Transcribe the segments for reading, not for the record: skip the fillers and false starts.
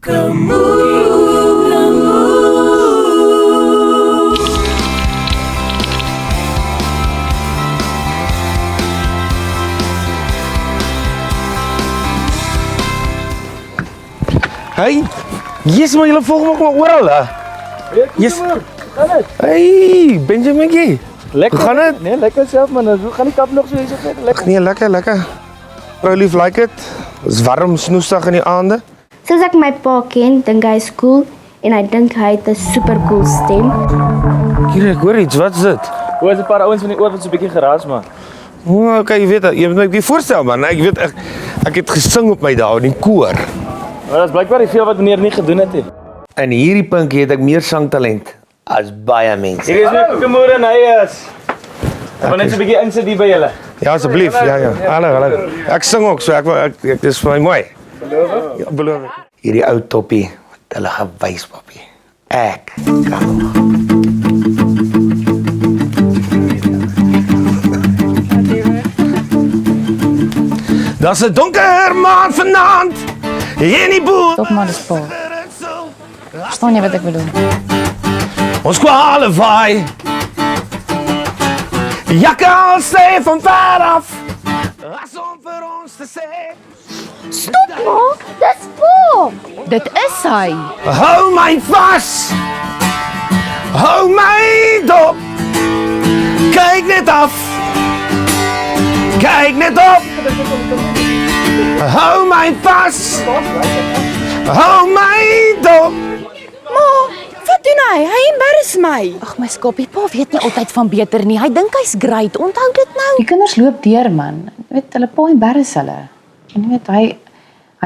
Hey, yes maar julle volg my maar oral hè. Yes. Hey, Benjamin. Lekker. Hoe gaan dit? Nee, lekker self man. Hoe gaan die kap nog so hier so verder? Lekker. Nee, lekker. Vrou lief like dit. Dis warm snoesdag in die aande. Soos ek my pa ken, dink hy is cool en hy dink hy het 'n super cool stem. Hier ek hoor iets, wat is dit? Hoe is 'n paar ouens van die oor wat so 'n bietjie geraas maak? O, okay, jy weet, jy moet my voorstel man. Ek weet ek het gesing op my dae in die koor. Maar dat is blijkbaar die veel wat meneer nie gedoen het. In hierdie punkie het ek meer sangtalent as baie mense. Hier is my Kokemoer en hy is. Ek wil net so 'n bietjie insit hier by julle. Ja, asseblief. Ja. Hallo. Ek sing ook so. Ek dis vir my mooi. Beloof? Ja, beloof. Hierdie ou toppie, wat hulle gewys papie. Ek kan. Daar's 'n donker maan vanaand. In die boer. Stop maar dis pa. Verstaan jy wat ek bedoel? Ons qualify. Jy kan sê van ver af. As om vir ons te sê. Stop maar, dis pa. Dit is hy. Hou my vas. Hou my dop. Kyk net af. Kyk net op. Hou my vas. Hou my dop. Wat doen hy? Hy embarrass my. Ag my skoppie, pa weet nie altyd van beter nie. Hy dink hy's great. Onthou dit nou. Die kinders loop deur man. Jy weet hulle pa embarrass hulle. En jy weet hy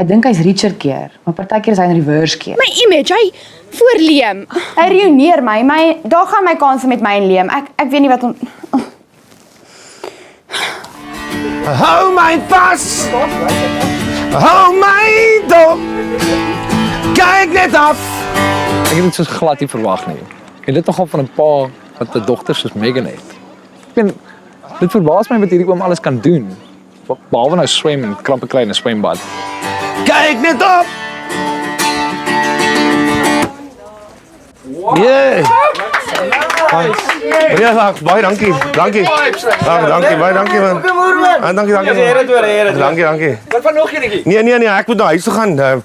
dink hy's Richard keer, maar partykeer is hy in reverse keer. My image, hy voorleem. Hy reüneer my daar gaan my kanse met my en Leem. Ek weet nie wat Hou my vas. Hou my dop. Kyk net af. Ek het dit soos glad nie verwag nie. En dit nogal van 'n pa wat 'n dogter soos Megan het. Ek meen, dit verbaas my wat hierdie oom alles kan doen. Behalwe nou swem en krampe kry in 'n swembad. Kyk net op. Yeah. Ja, baie dankie. Dankie, baie dankie man. Dankie. Dankie. Wat van nog enetjie? Nee, ek moet na huis toe gaan.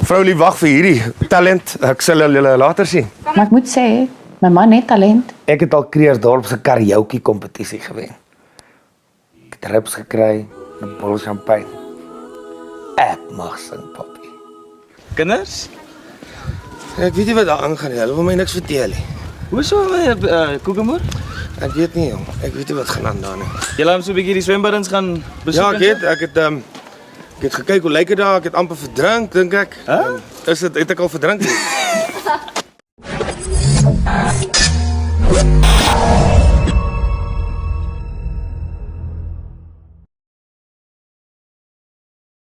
Vrou lief wag vir hierdie talent. Ek sal julle later sien. Maar ek moet sê, my man het talent. Ek het al Kreersdorp se karaoke kompetisie gewen. Ek het rips gekry, 'n bottel champagne. Ek mag sing, papi. Kinders? Ek weet nie wat daar aangaan nie. Hulle wil my niks vertel nie. Hoe so Kokemoer? Ek weet nie, jong. Ek weet nie wat gaan aan daar nie. Julle het so 'n bietjie die swembaddens gaan besoek. Ja, ek het gekyk hoe lyk dit daar. Ek het amper verdrink, dink ek. Huh? Het ek al verdrink?